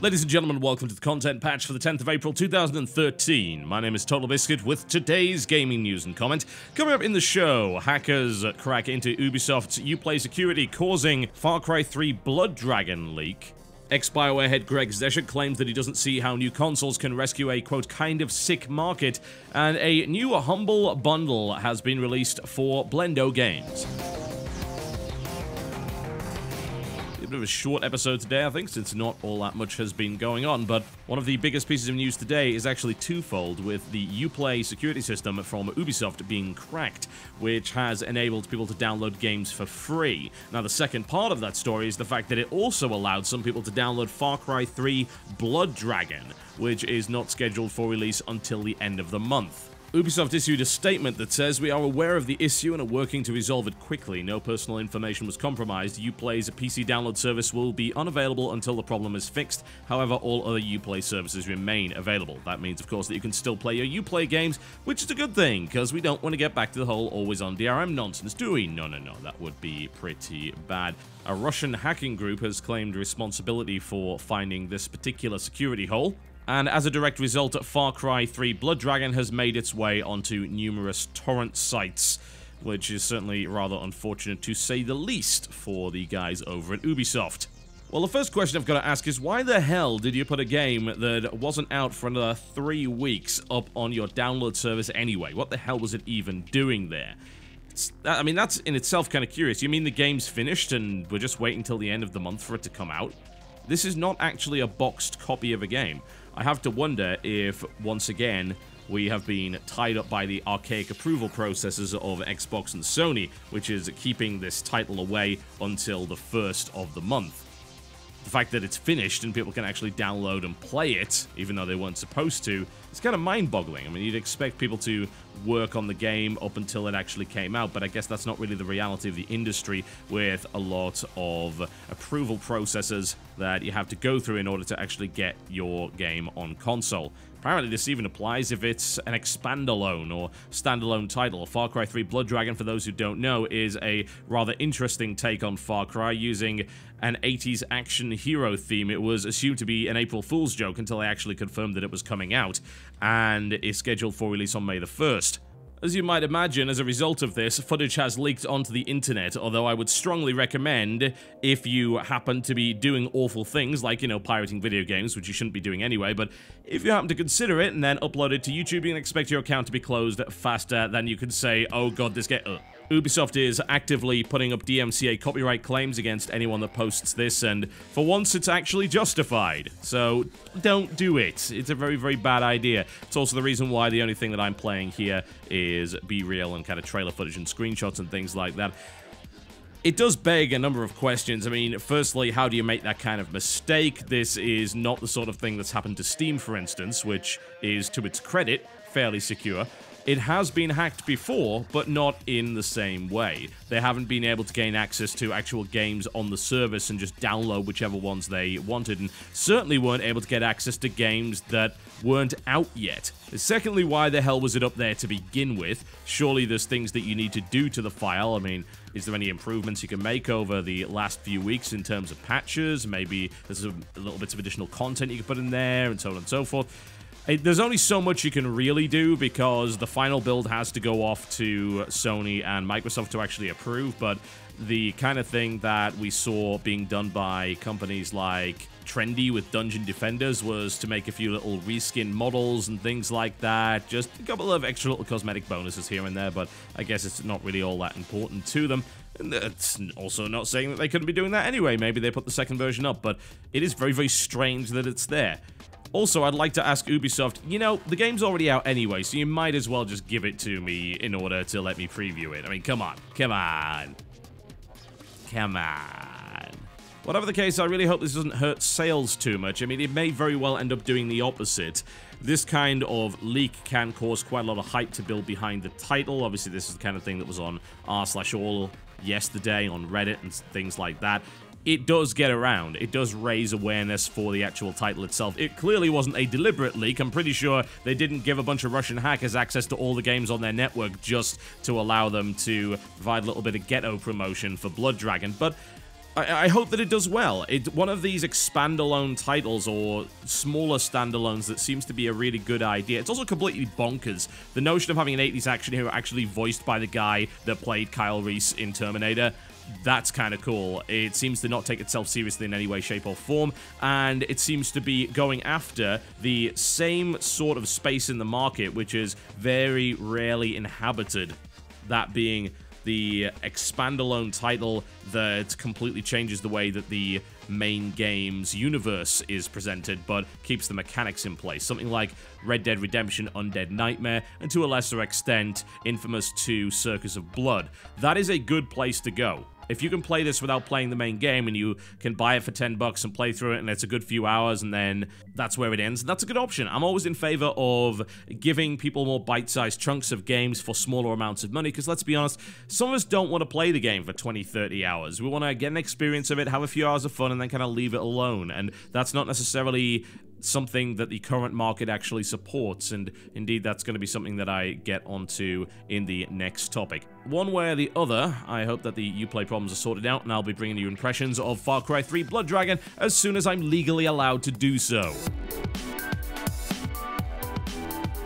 Ladies and gentlemen, welcome to the content patch for the 10th of April 2013. My name is TotalBiscuit with today's gaming news and comment. Coming up in the show, hackers crack into Ubisoft's Uplay security, causing Far Cry 3 Blood Dragon leak. Ex-BioWare head Greg Zeshek claims that he doesn't see how new consoles can rescue a, quote, kind of sick market, and a new Humble bundle has been released for Blendo games. A bit of a short episode today, I think, since not all that much has been going on, but one of the biggest pieces of news today is actually twofold, with the Uplay security system from Ubisoft being cracked, which has enabled people to download games for free. Now, the second part of that story is the fact that it also allowed some people to download Far Cry 3 Blood Dragon, which is not scheduled for release until the end of the month. Ubisoft issued a statement that says, "We are aware of the issue and are working to resolve it quickly. No personal information was compromised. Uplay's PC download service will be unavailable until the problem is fixed. However, all other Uplay services remain available." That means, of course, that you can still play your Uplay games, which is a good thing, because we don't want to get back to the whole always-on DRM nonsense, do we? No, that would be pretty bad. A Russian hacking group has claimed responsibility for finding this particular security hole. And as a direct result, Far Cry 3 Blood Dragon has made its way onto numerous torrent sites, which is certainly rather unfortunate to say the least for the guys over at Ubisoft. Well, the first question I've got to ask is, why the hell did you put a game that wasn't out for another 3 weeks up on your download service anyway? What the hell was it even doing there? I mean, that's in itself kind of curious. You mean the game's finished and we're just waiting till the end of the month for it to come out? This is not actually a boxed copy of a game. I have to wonder if, once again, we have been tied up by the archaic approval processes of Xbox and Sony, which is keeping this title away until the first of the month. The fact that it's finished and people can actually download and play it, even though they weren't supposed to, it's kind of mind-boggling. I mean, you'd expect people to work on the game up until it actually came out, but I guess that's not really the reality of the industry, with a lot of approval processes that you have to go through in order to actually get your game on console. Apparently, this even applies if it's an expandalone or standalone title. Far Cry 3 Blood Dragon, for those who don't know, is a rather interesting take on Far Cry, using an 80s action hero theme. It was assumed to be an April Fool's joke until they actually confirmed that it was coming out, and is scheduled for release on May the 1st. As you might imagine, as a result of this, footage has leaked onto the internet, although I would strongly recommend, if you happen to be doing awful things like, pirating video games, which you shouldn't be doing anyway, but if you happen to consider it and then upload it to YouTube, you can expect your account to be closed faster than you can say, "Oh god, this game..." Ubisoft is actively putting up DMCA copyright claims against anyone that posts this, and for once it's actually justified. So don't do it. It's a very, very bad idea. It's also the reason why the only thing that I'm playing here is B-reel and kind of trailer footage and screenshots and things like that. It does beg a number of questions. I mean, firstly, how do you make that kind of mistake? This is not the sort of thing that's happened to Steam, for instance, which is, to its credit, fairly secure. It has been hacked before, but not in the same way. They haven't been able to gain access to actual games on the service and just download whichever ones they wanted, and certainly weren't able to get access to games that weren't out yet. Secondly, why the hell was it up there to begin with? Surely there's things that you need to do to the file. I mean, is there any improvements you can make over the last few weeks in terms of patches? Maybe there's a little bits of additional content you can put in there, and so on and so forth. There's only so much you can really do, because the final build has to go off to Sony and Microsoft to actually approve, but the kind of thing that we saw being done by companies like Trendy with Dungeon Defenders was to make a few little reskin models and things like that. Just a couple of extra little cosmetic bonuses here and there, but I guess it's not really all that important to them. And that's also not saying that they couldn't be doing that anyway. Maybe they put the second version up, but it is very, very strange that it's there. Also, I'd like to ask Ubisoft, the game's already out anyway, so you might as well just give it to me in order to let me preview it. I mean, come on. Whatever the case, I really hope this doesn't hurt sales too much. I mean, it may very well end up doing the opposite. This kind of leak can cause quite a lot of hype to build behind the title. Obviously, this is the kind of thing that was on r/all yesterday on Reddit and things like that. It does get around. It does raise awareness for the actual title itself. It clearly wasn't a deliberate leak. I'm pretty sure they didn't give a bunch of Russian hackers access to all the games on their network just to allow them to provide a little bit of ghetto promotion for Blood Dragon. But I hope that it does well. One of these expand-alone titles or smaller standalones that seems to be a really good idea. It's also completely bonkers. The notion of having an 80s action hero actually voiced by the guy that played Kyle Reese in Terminator, that's kind of cool. It seems to not take itself seriously in any way, shape, or form, and it seems to be going after the same sort of space in the market, which is very rarely inhabited. That being the expand-alone title that completely changes the way that the main game's universe is presented, but keeps the mechanics in place. Something like Red Dead Redemption Undead Nightmare, and to a lesser extent, Infamous 2 Circus of Blood. That is a good place to go. If you can play this without playing the main game, and you can buy it for $10 and play through it, and it's a good few hours, and then that's where it ends, that's a good option. I'm always in favor of giving people more bite-sized chunks of games for smaller amounts of money, because let's be honest, some of us don't want to play the game for 20, 30 hours. We want to get an experience of it, have a few hours of fun, and then kind of leave it alone, and that's not necessarily something that the current market actually supports, and indeed that's going to be something that I get onto in the next topic. One way or the other, I hope that the Uplay problems are sorted out, and I'll be bringing you impressions of Far Cry 3 Blood Dragon as soon as I'm legally allowed to do so.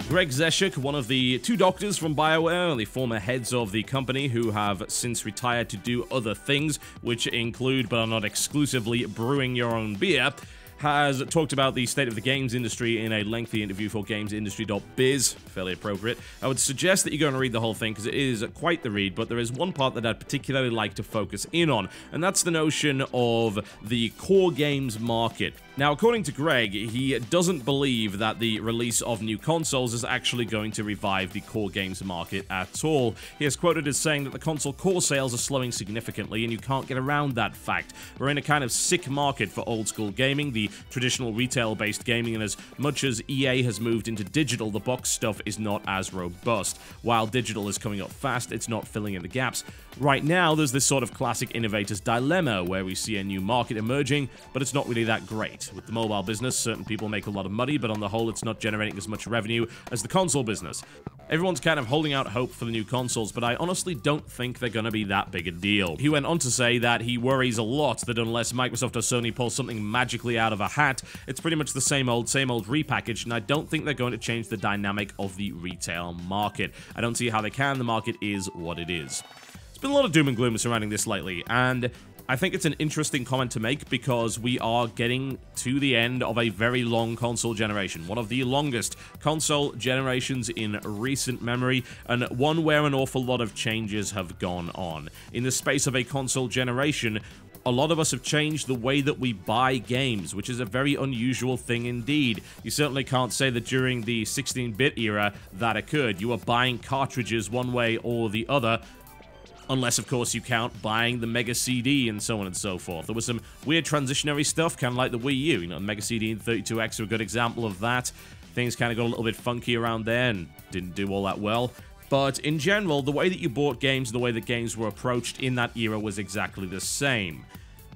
Greg Zeshuk, one of the two doctors from BioWare, the former heads of the company who have since retired to do other things, which include, but are not exclusively, brewing your own beer, has talked about the state of the games industry in a lengthy interview for gamesindustry.biz, fairly appropriate. I would suggest that you go and read the whole thing, because it is quite the read, but there is one part that I'd particularly like to focus in on, and that's the notion of the core games market. Now, according to Greg, he doesn't believe that the release of new consoles is actually going to revive the core games market at all. He is quoted as saying that the console core sales are slowing significantly, and you can't get around that fact. We're in a kind of sick market for old-school gaming, the traditional retail-based gaming, and as much as EA has moved into digital, the box stuff is not as robust. While digital is coming up fast, it's not filling in the gaps. Right now, there's this sort of classic innovator's dilemma, where we see a new market emerging, but it's not really that great. With the mobile business, certain people make a lot of money, but on the whole, it's not generating as much revenue as the console business. Everyone's kind of holding out hope for the new consoles, but I honestly don't think they're gonna be that big a deal. He went on to say that he worries a lot that unless Microsoft or Sony pull something magically out of a hat, it's pretty much the same old repackaged, and I don't think they're going to change the dynamic of the retail market. I don't see how they can. The market is what it is. There's been a lot of doom and gloom surrounding this lately, and I think it's an interesting comment to make because we are getting to the end of a very long console generation, one of the longest console generations in recent memory, and one where an awful lot of changes have gone on. In the space of a console generation, a lot of us have changed the way that we buy games, which is a very unusual thing indeed. You certainly can't say that during the 16-bit era that occurred. You were buying cartridges one way or the other, unless, of course, you count buying the Mega CD and so on and so forth. There was some weird transitionary stuff, kind of like the Wii U. You know, the Mega CD and 32X are a good example of that. Things kind of got a little bit funky around there and didn't do all that well. But in general, the way that you bought games, the way that games were approached in that era was exactly the same.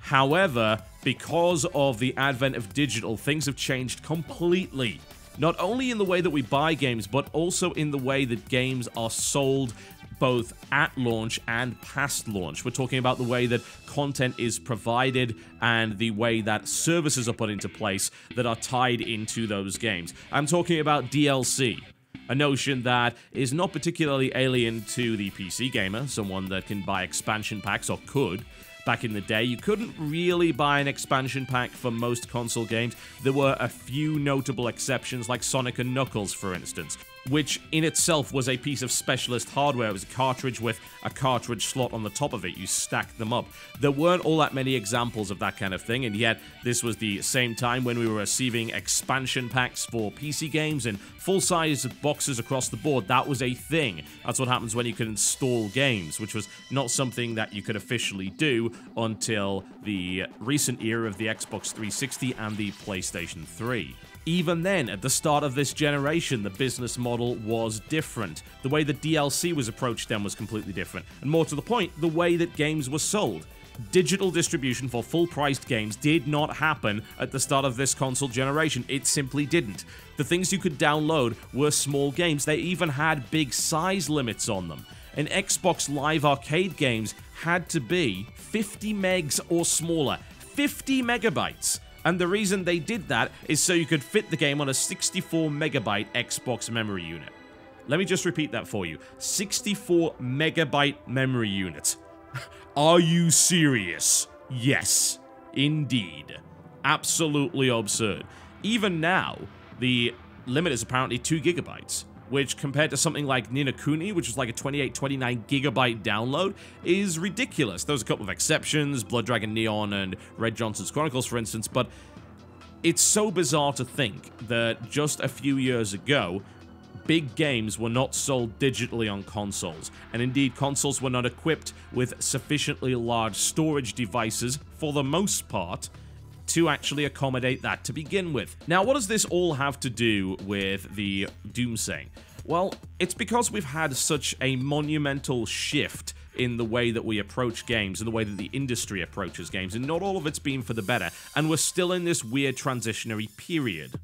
However, because of the advent of digital, things have changed completely. Not only in the way that we buy games, but also in the way that games are sold both at launch and past launch. We're talking about the way that content is provided and the way that services are put into place that are tied into those games. I'm talking about DLC, a notion that is not particularly alien to the PC gamer, someone that can buy expansion packs, or could. Back in the day, you couldn't really buy an expansion pack for most console games. There were a few notable exceptions, like Sonic and Knuckles, for instance, which in itself was a piece of specialist hardware. It was a cartridge with a cartridge slot on the top of it. You stacked them up. There weren't all that many examples of that kind of thing, and yet this was the same time when we were receiving expansion packs for PC games and full-size boxes across the board. That was a thing. That's what happens when you can install games, which was not something that you could officially do until the recent era of the Xbox 360 and the PlayStation 3. Even then, at the start of this generation, the business model was different. The way that DLC was approached then was completely different. And more to the point, the way that games were sold. Digital distribution for full-priced games did not happen at the start of this console generation. It simply didn't. The things you could download were small games. They even had big size limits on them. And Xbox Live Arcade games had to be 50 megs or smaller. 50 megabytes. And the reason they did that is so you could fit the game on a 64 megabyte Xbox memory unit. Let me just repeat that for you. 64 megabyte memory unit. Are you serious? Yes, indeed. Absolutely absurd. Even now, the limit is apparently 2 gigabytes, which compared to something like Ni no Kuni, which was like a 28, 29 gigabyte download, is ridiculous. There's a couple of exceptions, Blood Dragon Neon and Red Johnson's Chronicles, for instance, but it's so bizarre to think that just a few years ago, big games were not sold digitally on consoles, and indeed consoles were not equipped with sufficiently large storage devices, for the most part, to actually accommodate that to begin with. Now, what does this all have to do with the doomsaying? Well, it's because we've had such a monumental shift in the way that we approach games, and the way that the industry approaches games, and not all of it's been for the better, and we're still in this weird transitionary period.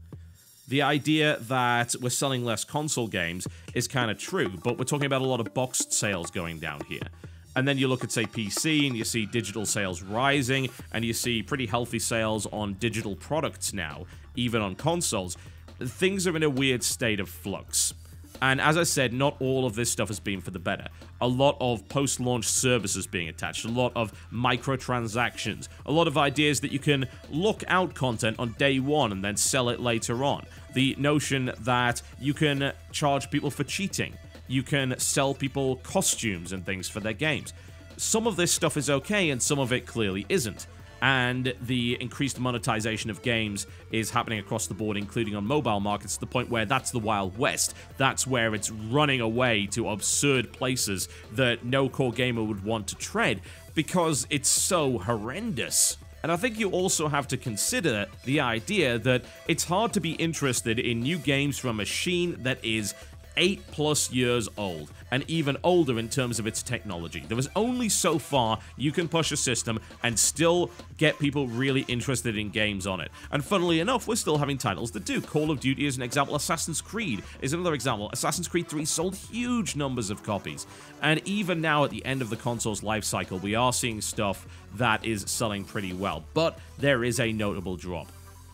The idea that we're selling less console games is kind of true, but we're talking about a lot of boxed sales going down here. And then you look at, say, PC, and you see digital sales rising, and you see pretty healthy sales on digital products now, even on consoles. Things are in a weird state of flux. And as I said, not all of this stuff has been for the better. A lot of post-launch services being attached, a lot of microtransactions, a lot of ideas that you can look out content on day one and then sell it later on. The notion that you can charge people for cheating. You can sell people costumes and things for their games. Some of this stuff is okay, and some of it clearly isn't. And the increased monetization of games is happening across the board, including on mobile markets, to the point where that's the Wild West. That's where it's running away to absurd places that no core gamer would want to tread, because it's so horrendous. And I think you also have to consider the idea that it's hard to be interested in new games from a machine that is 8+ years old, and even older in terms of its technology. There is only so far you can push a system and still get people really interested in games on it. And funnily enough, we're still having titles that do. Call of Duty is an example. Assassin's Creed is another example. Assassin's Creed 3 sold huge numbers of copies. And even now, at the end of the console's life cycle, we are seeing stuff that is selling pretty well. But there is a notable drop.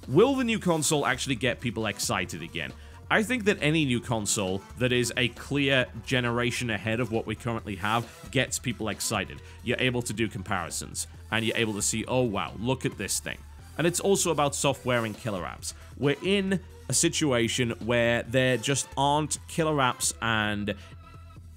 Will the new console actually get people excited again? I think that any new console that is a clear generation ahead of what we currently have gets people excited. You're able to do comparisons, and you're able to see, oh wow, look at this thing. And it's also about software and killer apps. We're in a situation where there just aren't killer apps and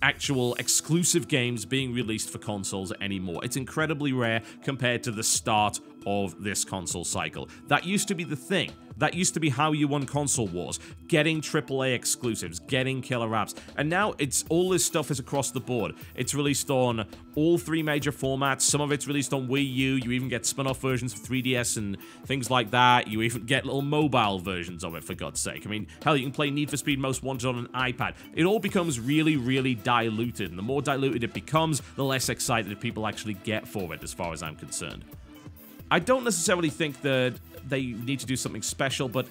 actual exclusive games being released for consoles anymore. It's incredibly rare compared to the start of this console cycle. That used to be the thing. That used to be how you won console wars. Getting AAA exclusives, getting killer apps. And now it's all this stuff is across the board. It's released on all 3 major formats. Some of it's released on Wii U. You even get spin-off versions for 3DS and things like that. You even get little mobile versions of it, for God's sake. I mean, hell, you can play Need for Speed Most Wanted on an iPad. It all becomes really, really diluted. And the more diluted it becomes, the less excited people actually get for it, as far as I'm concerned. I don't necessarily think that they need to do something special, but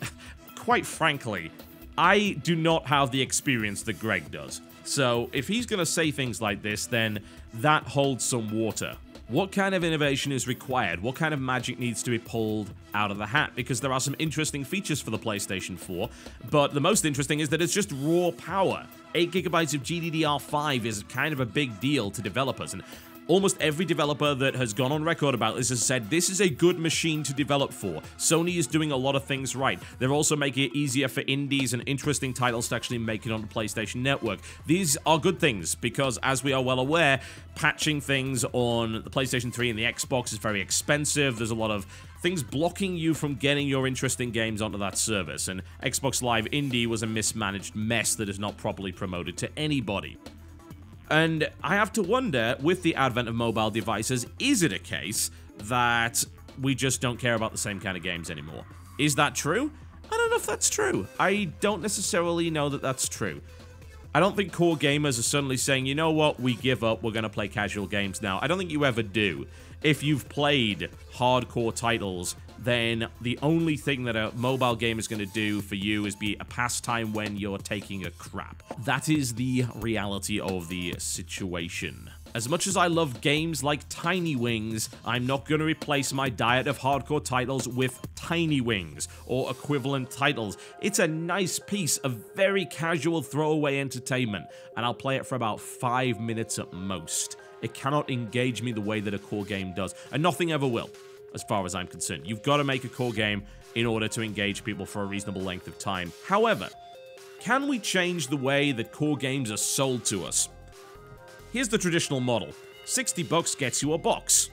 quite frankly, I do not have the experience that Greg does. So if he's going to say things like this, then that holds some water. What kind of innovation is required? What kind of magic needs to be pulled out of the hat? Because there are some interesting features for the PlayStation 4, but the most interesting is that it's just raw power. 8 gigabytes of GDDR5 is kind of a big deal to developers, and almost every developer that has gone on record about this has said this is a good machine to develop for. Sony is doing a lot of things right. They're also making it easier for indies and interesting titles to actually make it on the PlayStation Network. These are good things because, as we are well aware, patching things on the PlayStation 3 and the Xbox is very expensive. There's a lot of things blocking you from getting your interesting games onto that service, and Xbox Live Indie was a mismanaged mess that is not properly promoted to anybody. And I have to wonder, with the advent of mobile devices, is it a case that we just don't care about the same kind of games anymore? Is that true? I don't know if that's true. I don't necessarily know that that's true. I don't think core gamers are suddenly saying, you know what, we give up, we're going to play casual games now. I don't think you ever do. If you've played hardcore titles, then the only thing that a mobile game is going to do for you is be a pastime when you're taking a crap. That is the reality of the situation. As much as I love games like Tiny Wings, I'm not going to replace my diet of hardcore titles with Tiny Wings or equivalent titles. It's a nice piece of very casual throwaway entertainment, and I'll play it for about 5 minutes at most. It cannot engage me the way that a core game does, and nothing ever will, as far as I'm concerned. You've got to make a core game in order to engage people for a reasonable length of time. However, can we change the way that core games are sold to us? Here's the traditional model. $60 gets you a box.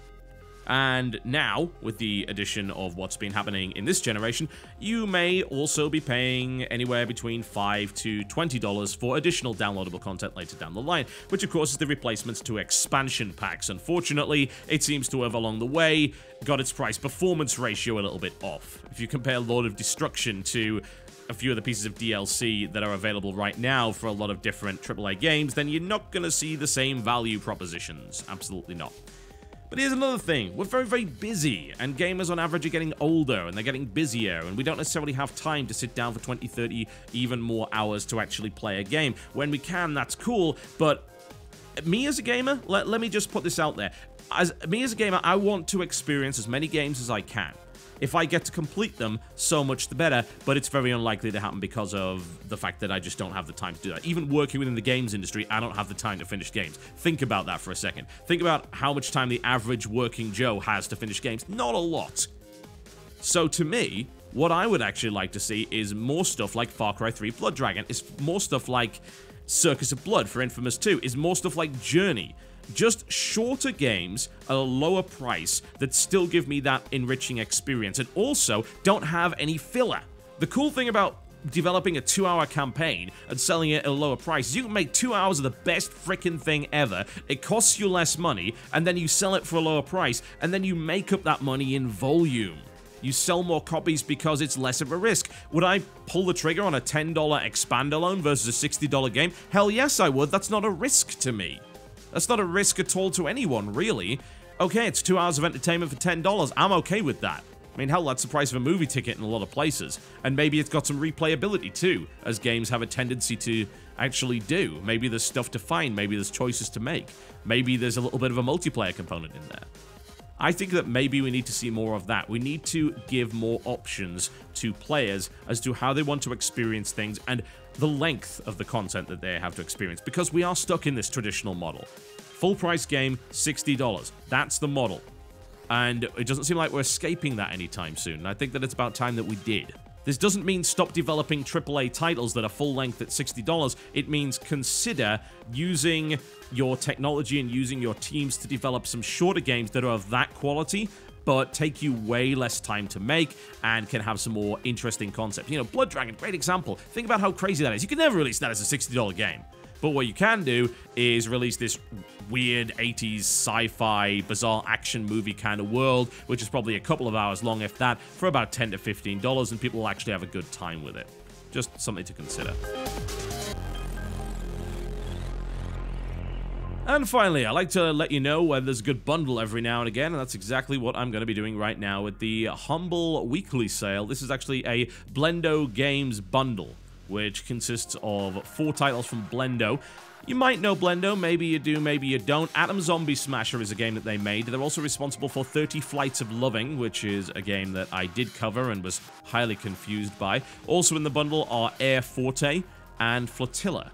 And now, with the addition of what's been happening in this generation, you may also be paying anywhere between $5 to $20 for additional downloadable content later down the line, which of course is the replacements to expansion packs. Unfortunately, it seems to have along the way got its price-performance ratio a little bit off. If you compare Lord of Destruction to a few of the pieces of DLC that are available right now for a lot of different AAA games, then you're not going to see the same value propositions. Absolutely not. But here's another thing. We're very, very busy, and gamers on average are getting older, and they're getting busier, and we don't necessarily have time to sit down for 20, 30, even more hours to actually play a game. When we can, that's cool, but me as a gamer, let me just put this out there. Me as a gamer, I want to experience as many games as I can. If I get to complete them, so much the better, but it's very unlikely to happen because of the fact that I just don't have the time to do that. Even working within the games industry, I don't have the time to finish games. Think about that for a second. Think about how much time the average working Joe has to finish games. Not a lot. So to me, what I would actually like to see is more stuff like Far Cry 3 Blood Dragon, is more stuff like Circus of Blood for Infamous 2, is more stuff like Journey. Just shorter games at a lower price that still give me that enriching experience, and also don't have any filler. The cool thing about developing a 2-hour campaign and selling it at a lower price is you can make 2 hours of the best freaking thing ever. It costs you less money, and then you sell it for a lower price, and then you make up that money in volume. You sell more copies because it's less of a risk. Would I pull the trigger on a $10 expander loan versus a $60 game? Hell yes, I would. That's not a risk to me. That's not a risk at all to anyone, really. Okay, it's 2 hours of entertainment for $10. I'm okay with that. I mean, hell, that's the price of a movie ticket in a lot of places. And maybe it's got some replayability too, as games have a tendency to actually do. Maybe there's stuff to find, maybe there's choices to make. Maybe there's a little bit of a multiplayer component in there. I think that maybe we need to see more of that. We need to give more options to players as to how they want to experience things and the length of the content that they have to experience, because we are stuck in this traditional model. Full price game, $60. That's the model. And it doesn't seem like we're escaping that anytime soon, and I think that it's about time that we did. This doesn't mean stop developing AAA titles that are full length at $60. It means consider using your technology and using your teams to develop some shorter games that are of that quality, but take you way less time to make and can have some more interesting concepts. You know, Blood Dragon, great example. Think about how crazy that is. You can never release that as a $60 game. But what you can do is release this weird 80s sci-fi, bizarre action movie kind of world, which is probably a couple of hours long, if that, for about $10 to $15, and people will actually have a good time with it. Just something to consider. And finally, I like to let you know when there's a good bundle every now and again, and that's exactly what I'm going to be doing right now with the Humble Weekly Sale. This is actually a Blendo Games bundle, which consists of 4 titles from Blendo. You might know Blendo, maybe you do, maybe you don't. Atom Zombie Smasher is a game that they made. They're also responsible for 30 Flights of Loving, which is a game that I did cover and was highly confused by. Also in the bundle are Air Forte and Flotilla.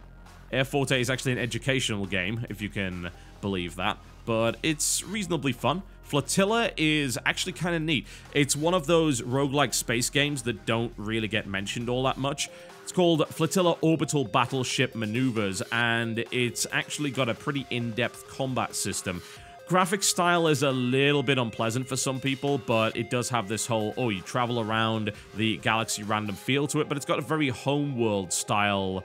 Air Forte is actually an educational game, if you can believe that, but it's reasonably fun. Flotilla is actually kind of neat. It's one of those roguelike space games that don't really get mentioned all that much. It's called Flotilla Orbital Battleship Maneuvers, and it's actually got a pretty in-depth combat system. Graphic style is a little bit unpleasant for some people, but it does have this whole, you travel around the galaxy random feel to it, but it's got a very homeworld style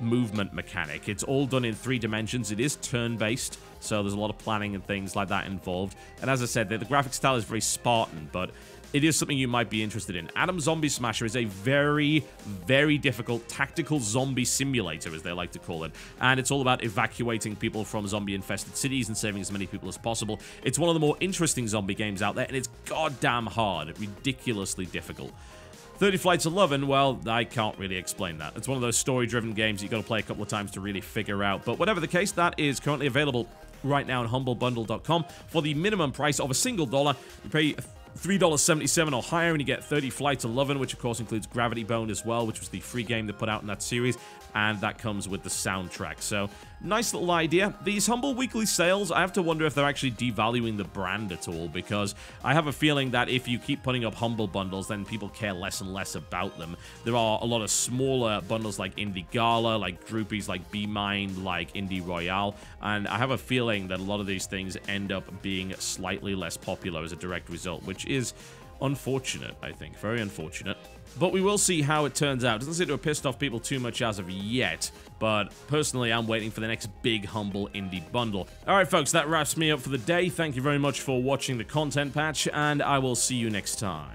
movement mechanic. It's all done in 3 dimensions. It is turn-based, so there's a lot of planning and things like that involved. And as I said, the graphic style is very Spartan, but it is something you might be interested in. Atom Zombie Smasher is a very, very difficult tactical zombie simulator, as they like to call it. And it's all about evacuating people from zombie-infested cities and saving as many people as possible. It's one of the more interesting zombie games out there, and it's goddamn hard. Ridiculously difficult. 30 Flights of Loving, well, I can't really explain that. It's one of those story-driven games you've got to play a couple of times to really figure out. But whatever the case, that is currently available right now on humblebundle.com. For the minimum price of a single dollar, you pay $3.77 or higher, and you get 30 Flights of Lovin', which of course includes Gravity Bone as well, which was the free game they put out in that series, and that comes with the soundtrack. So, nice little idea. These Humble weekly sales, I have to wonder if they're actually devaluing the brand at all, because I have a feeling that if you keep putting up Humble bundles, then people care less and less about them. There are a lot of smaller bundles like Indie Gala, like groupies like Be Mind, like Indie Royale, and I have a feeling that a lot of these things end up being slightly less popular as a direct result, which is unfortunate, I think. Very unfortunate. But we will see how it turns out. Doesn't seem to have pissed off people too much as of yet, but personally, I'm waiting for the next big Humble indie bundle. Alright folks, that wraps me up for the day. Thank you very much for watching the content patch, and I will see you next time.